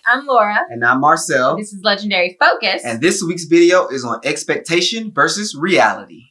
I'm Laura. And I'm Marcel. This is Legendary Focus. And this week's video is on expectation versus reality.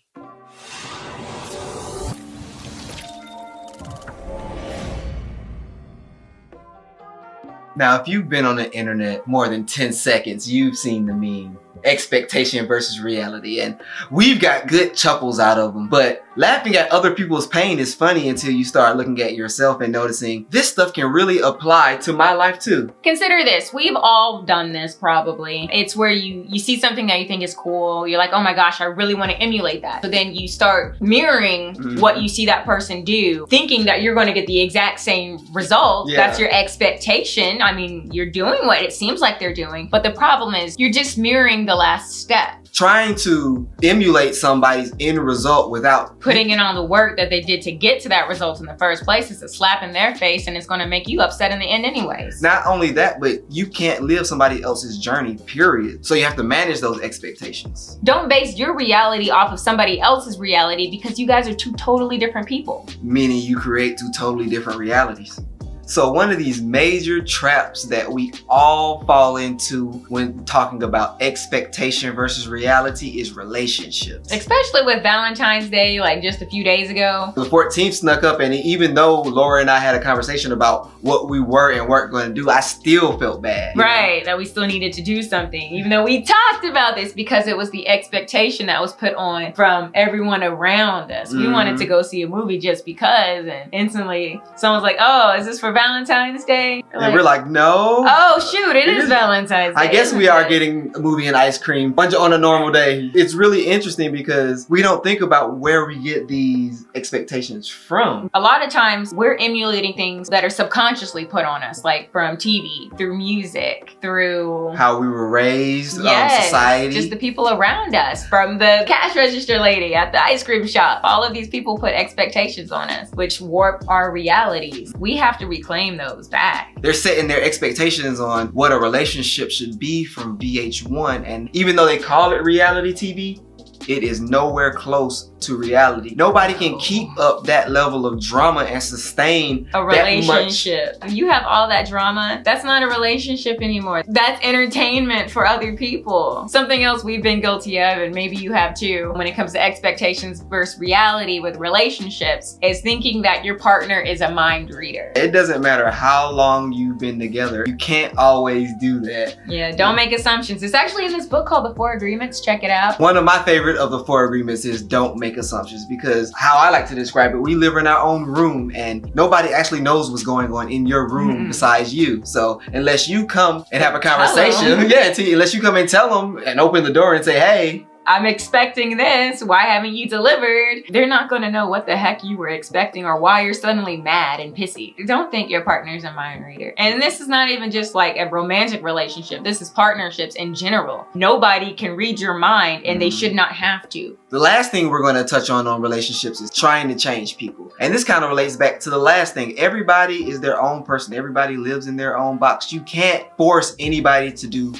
Now, if you've been on the internet more than 10 seconds, you've seen the meme, expectation versus reality. And we've got good chuckles out of them, but laughing at other people's pain is funny until you start looking at yourself and noticing this stuff can really apply to my life too. Consider this, we've all done this probably. It's where you see something that you think is cool, you're like, oh my gosh, I really want to emulate that. So then you start mirroring what you see that person do, thinking that you're going to get the exact same result. Yeah. That's your expectation. I mean, you're doing what it seems like they're doing, but the problem is you're just mirroring the last step. Trying to emulate somebody's end result without putting in all the work that they did to get to that result in the first place is a slap in their face, and it's going to make you upset in the end anyways. Not only that, but you can't live somebody else's journey, period. So you have to manage those expectations. Don't base your reality off of somebody else's reality, because you guys are two totally different people. Meaning you create two totally different realities. So one of these major traps that we all fall into when talking about expectation versus reality is relationships. Especially with Valentine's Day, like just a few days ago. The 14th snuck up, and even though Laura and I had a conversation about what we were and weren't going to do, I still felt bad. Right, that we still needed to do something, even though we talked about this, because it was the expectation that was put on from everyone around us. We wanted to go see a movie just because, and instantly someone's like, oh, is this for Valentine's Day? And we're like, no. Oh shoot, it is Valentine's Day. I guess we are getting a movie and ice cream on a normal day. It's really interesting because we don't think about where we get these expectations from. A lot of times we're emulating things that are subconsciously put on us, like from TV, through music, through how we were raised, yes, society. Just the people around us, from the cash register lady at the ice cream shop. All of these people put expectations on us, which warp our realities. We have to reclaim those back. They're setting their expectations on what a relationship should be from VH1, and even though they call it reality TV, it is nowhere close to reality. Nobody can keep up that level of drama and sustain a relationship. You have all that drama, that's not a relationship anymore. That's entertainment for other people. Something else we've been guilty of, and maybe you have too, when it comes to expectations versus reality with relationships, is thinking that your partner is a mind reader. It doesn't matter how long you've been together. You can't always do that. Yeah, don't make assumptions. It's actually in this book called The 4 Agreements. Check it out. One of my favorite of the 4 agreements is don't make assumptions, because how I like to describe it, we live in our own room and nobody actually knows what's going on in your room besides you. So unless you come and have a conversation, unless you come and tell them and open the door and say, hey, I'm expecting this, why haven't you delivered? They're not gonna know what the heck you were expecting or why you're suddenly mad and pissy. Don't think your partner's a mind reader. And this is not even just like a romantic relationship. This is partnerships in general. Nobody can read your mind, and they should not have to. The last thing we're gonna touch on relationships is trying to change people. And this kind of relates back to the last thing. Everybody is their own person. Everybody lives in their own box. You can't force anybody to do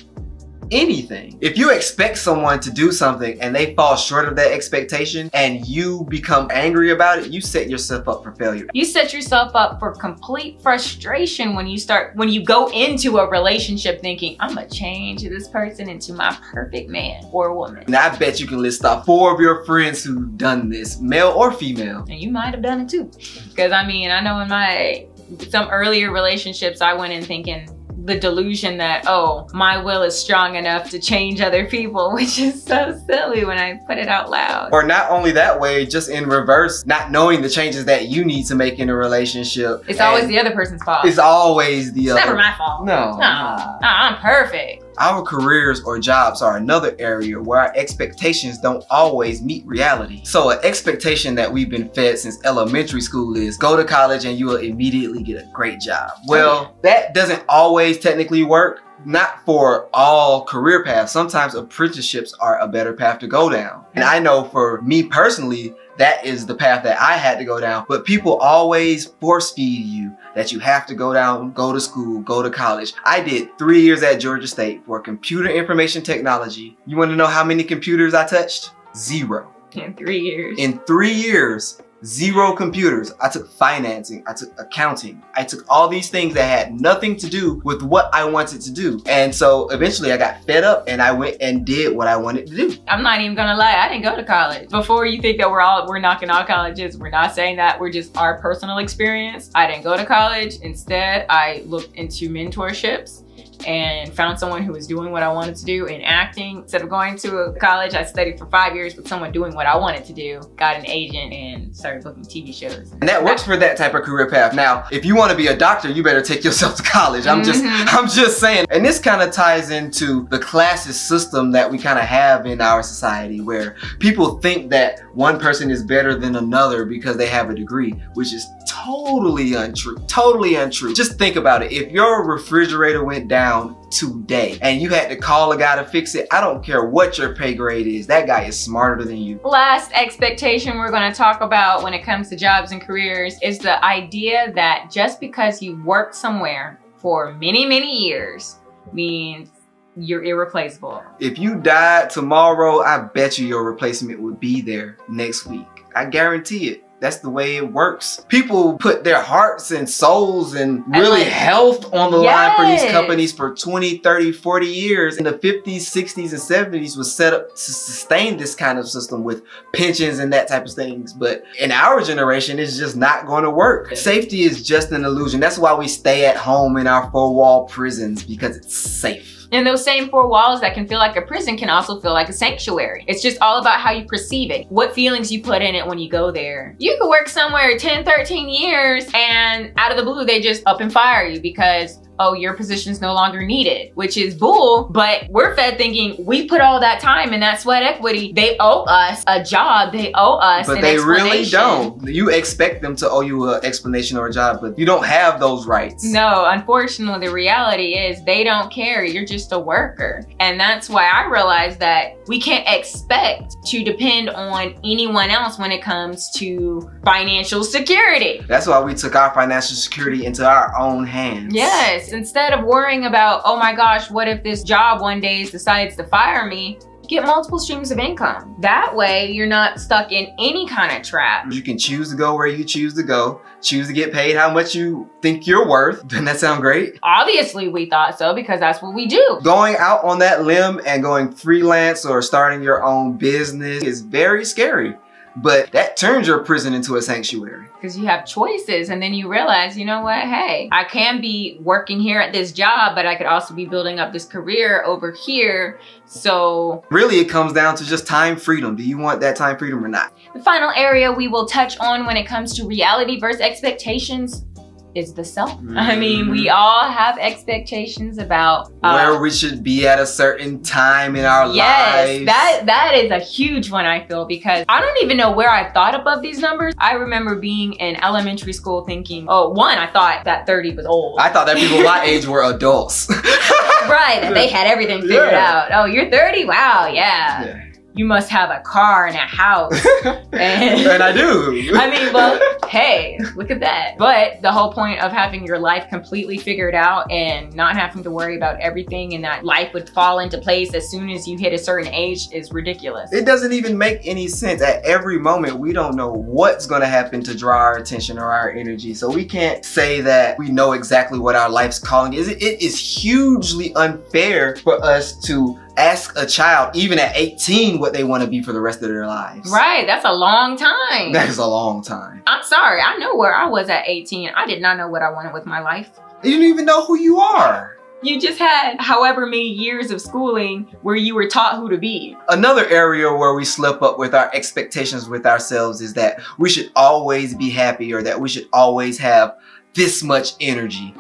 anything. If you expect someone to do something and they fall short of that expectation and you become angry about it, you set yourself up for failure. You set yourself up for complete frustration when you go into a relationship thinking, I'm gonna change this person into my perfect man or woman. And I bet you can list off 4 of your friends who've done this, male or female. And you might have done it too. Because I mean, I know in some earlier relationships, I went in thinking, the delusion that, oh, my will is strong enough to change other people, which is so silly when I put it out loud. Or not only that way, just in reverse, not knowing the changes that you need to make in a relationship. It's always the other person's fault. It's always the other. It's never my fault. No. I'm perfect. Our careers or jobs are another area where our expectations don't always meet reality. So an expectation that we've been fed since elementary school is go to college and you will immediately get a great job. Well, that doesn't always technically work. Not for all career paths. Sometimes apprenticeships are a better path to go down. And I know for me personally, that is the path that I had to go down. But people always force feed you that you have to go to school, go to college. I did 3 years at Georgia State for computer information technology. You want to know how many computers I touched? 0. In 3 years. In 3 years. Zero computers. I took financing. I took accounting. I took all these things that had nothing to do with what I wanted to do. And so eventually I got fed up and I went and did what I wanted to do. I'm not even gonna lie, I didn't go to college. Before you think that we're knocking all colleges, we're not saying that. We're just our personal experience. I didn't go to college. Instead, I looked into mentorships and found someone who was doing what I wanted to do in acting. Instead of going to a college, I studied for 5 years with someone doing what I wanted to do, got an agent, and started booking TV shows. And that works for that type of career path. Now, if you want to be a doctor, you better take yourself to college. I'm just saying. And this kind of ties into the classist system that we kind of have in our society, where people think that one person is better than another because they have a degree, which is totally untrue. Totally untrue. Just think about it. If your refrigerator went down today and you had to call a guy to fix it, I don't care what your pay grade is, that guy is smarter than you. Last expectation we're going to talk about when it comes to jobs and careers is the idea that just because you work somewhere for many, many years means you're irreplaceable. If you died tomorrow, I bet you your replacement would be there next week. I guarantee it. That's the way it works. People put their hearts and souls and really health on the line for these companies for 20, 30, 40 years. In the 50s, 60s, and 70s was set up to sustain this kind of system with pensions and that type of things. But in our generation, it's just not going to work. Safety is just an illusion. That's why we stay at home in our four-wall prisons, because it's safe. And those same four walls that can feel like a prison can also feel like a sanctuary. It's just all about how you perceive it, what feelings you put in it when you go there. You could work somewhere 10, 13 years and out of the blue, they just up and fire you because, oh, your position's no longer needed, which is bull. But we're fed thinking we put all that time and that sweat equity. They owe us a job. They owe us an explanation. But they really don't. You expect them to owe you an explanation or a job, but you don't have those rights. No, unfortunately, the reality is they don't care. You're just a worker. And that's why I realized that we can't expect to depend on anyone else when it comes to financial security. That's why we took our financial security into our own hands. Yes. Instead of worrying about, oh my gosh, what if this job one day decides to fire me? Get multiple streams of income. That way, you're not stuck in any kind of trap. You can choose to go where you choose to go, choose to get paid how much you think you're worth. Doesn't that sound great? Obviously, we thought so because that's what we do. Going out on that limb and going freelance or starting your own business is very scary. But that turns your prison into a sanctuary. Because you have choices and then you realize, you know what, hey, I can be working here at this job, but I could also be building up this career over here. So really it comes down to just time freedom. Do you want that time freedom or not? The final area we will touch on when it comes to reality versus expectations is the self. I mean, we all have expectations about where we should be at a certain time in our lives. Yes, that is a huge one, I feel, because I don't even know where I thought above these numbers. I remember being in elementary school thinking, oh, one, I thought that 30 was old. I thought that people my age were adults. Right, that they had everything figured out. Oh, you're 30? Wow, yeah. You must have a car and a house. And I do. I mean, well, hey, look at that. But the whole point of having your life completely figured out and not having to worry about everything and that life would fall into place as soon as you hit a certain age is ridiculous. It doesn't even make any sense. At every moment, we don't know what's gonna happen to draw our attention or our energy. So we can't say that we know exactly what our life's calling is. It is hugely unfair for us to ask a child, even at 18, what they want to be for the rest of their lives. Right, that's a long time. That is a long time. I'm sorry, I know where I was at 18. I did not know what I wanted with my life. You didn't even know who you are. You just had however many years of schooling where you were taught who to be. Another area where we slip up with our expectations with ourselves is that we should always be happy or that we should always have this much energy.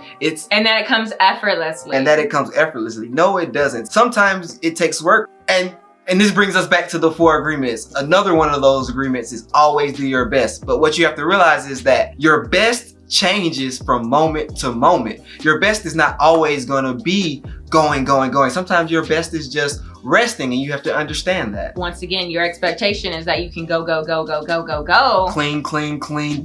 And that it comes effortlessly. No, it doesn't. Sometimes it takes work. And this brings us back to the 4 agreements. Another one of those agreements is always do your best. But what you have to realize is that your best changes from moment to moment. Your best is not always gonna be going. Sometimes your best is just resting, and you have to understand that. Once again, your expectation is that you can go. Clean,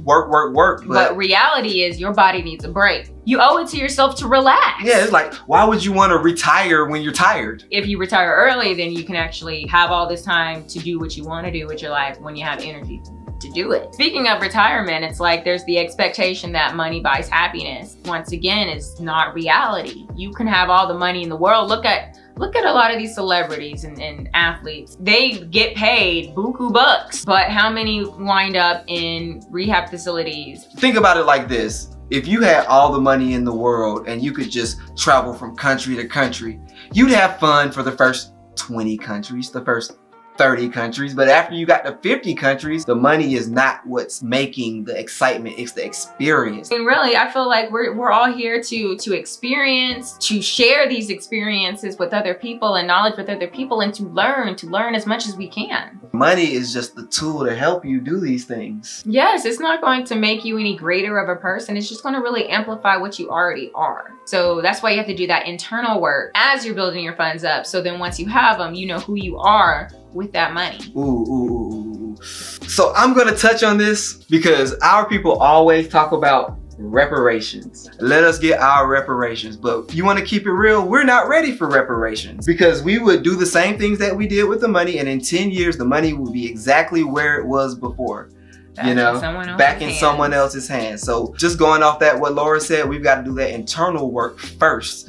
work. But reality is your body needs a break. You owe it to yourself to relax. Yeah, it's like, why would you want to retire when you're tired? If you retire early, then you can actually have all this time to do what you want to do with your life when you have energy. to do it. Speaking of retirement, it's like there's the expectation that money buys happiness. Once again, it's not reality. You can have all the money in the world. Look at a lot of these celebrities and athletes. They get paid buku bucks, but how many wind up in rehab facilities? Think about it like this. If you had all the money in the world and you could just travel from country to country, you'd have fun for the first 20 countries, the first 30 countries, but after you got to 50 countries, the money is not what's making the excitement, it's the experience. And really, I feel like we're all here to experience, to share these experiences with other people and knowledge with other people, and to learn as much as we can. Money is just the tool to help you do these things. Yes, it's not going to make you any greater of a person. It's just going to really amplify what you already are. So that's why you have to do that internal work as you're building your funds up. So then once you have them, you know who you are with that money. Ooh. So I'm gonna touch on this because our people always talk about reparations. Let us get our reparations, but you want to keep it real, we're not ready for reparations because we would do the same things that we did with the money, and in 10 years the money will be exactly where it was before. Back in someone else's hands. So just going off that, what Laura said, we've got to do that internal work first.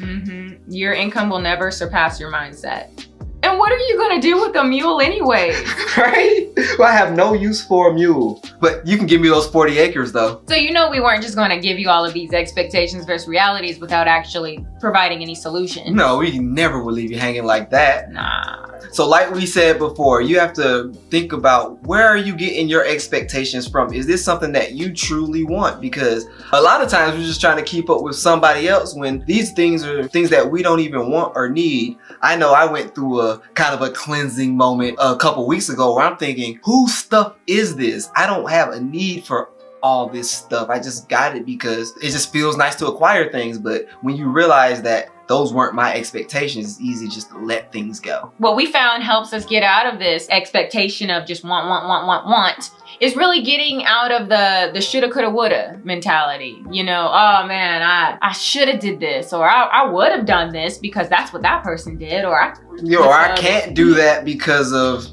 Your income will never surpass your mindset. And what are you gonna do with a mule anyway? Right? Well, I have no use for a mule, but you can give me those 40 acres though. So you know we weren't just gonna give you all of these expectations versus realities without actually providing any solution. No, we never will leave you hanging like that. Nah. So like we said before, you have to think about, where are you getting your expectations from? Is this something that you truly want? Because a lot of times we're just trying to keep up with somebody else when these things are things that we don't even want or need. I know I went through a kind of a cleansing moment a couple weeks ago where I'm thinking, whose stuff is this? I don't have a need for all this stuff. I just got it because it just feels nice to acquire things. But when you realize that those weren't my expectations, it's easy just to let things go. What we found helps us get out of this expectation of just want, is really getting out of the shoulda, coulda, woulda mentality. You know, oh man, I shoulda did this, or I would have done this because that's what that person did, or I can't do that because of,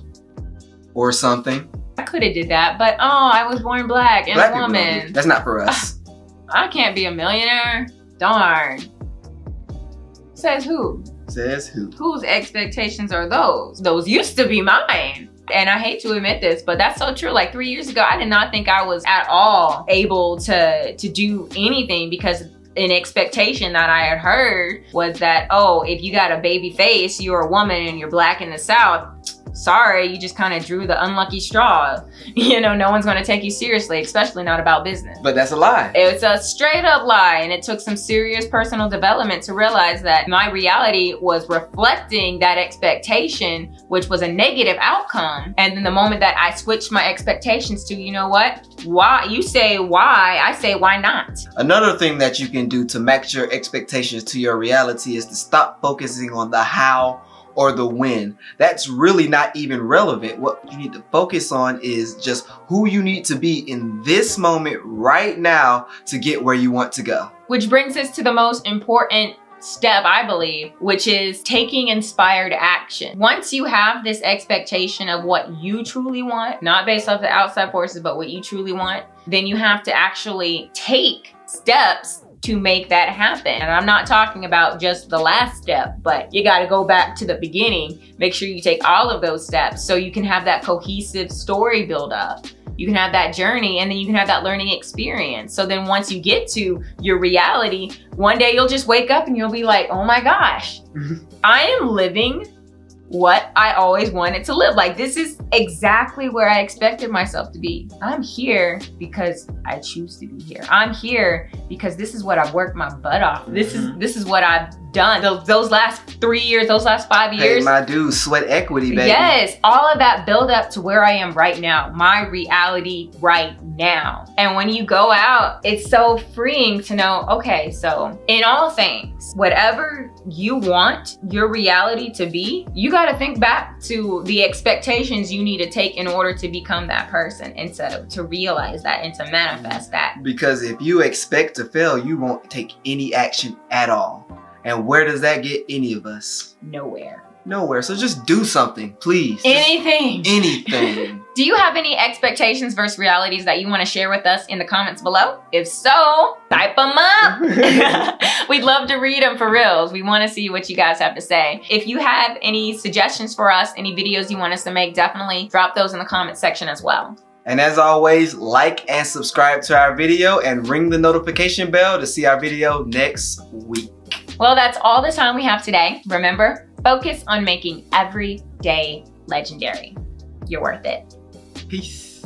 or something. I could have did that, but I was born black and a woman. That's not for us. I can't be a millionaire. Darn. Says who? Says who? Whose expectations are those? Those used to be mine. And I hate to admit this, but that's so true. Like 3 years ago, I did not think I was at all able to do anything because an expectation that I had heard was that, oh, if you got a baby face, you're a woman and you're black in the South. Sorry, you just kind of drew the unlucky straw. You know, no one's going to take you seriously, especially not about business. But that's a lie. It's a straight up lie. And it took some serious personal development to realize that my reality was reflecting that expectation, which was a negative outcome. And then the moment that I switched my expectations to, you know what? Why? You say why, I say why not? Another thing that you can do to match your expectations to your reality is to stop focusing on the how or the when. That's really not even relevant. What you need to focus on is just who you need to be in this moment right now to get where you want to go. Which brings us to the most important step, I believe, which is taking inspired action. Once you have this expectation of what you truly want, not based off the outside forces, but what you truly want, then you have to actually take steps to make that happen. And I'm not talking about just the last step, but you got to go back to the beginning. Make sure you take all of those steps so you can have that cohesive story build up. You can have that journey, and then you can have that learning experience. So then once you get to your reality, one day you'll just wake up and you'll be like, oh my gosh, I am living what I always wanted to live. Like, this is exactly where I expected myself to be. I'm here because I choose to be here. I'm here because this is what I've worked my butt off. This is what I've done. Those last 3 years, those last 5 years. Hey, my dude, sweat equity, baby. Yes, all of that build up to where I am right now, my reality right now. And when you go out, it's so freeing to know, okay, so in all things, whatever you want your reality to be, you got to think back to the expectations you need to take in order to become that person and to realize that and to manifest that. Because if you expect to fail, you won't take any action at all. And where does that get any of us? Nowhere. Nowhere. So just do something, please. Anything. Anything. Do you have any expectations versus realities that you want to share with us in the comments below? If so, type them up. We'd love to read them for reals. We want to see what you guys have to say. If you have any suggestions for us, any videos you want us to make, definitely drop those in the comment section as well. And as always, like and subscribe to our video and ring the notification bell to see our video next week. Well, that's all the time we have today. Remember, focus on making every day legendary. You're worth it. Peace.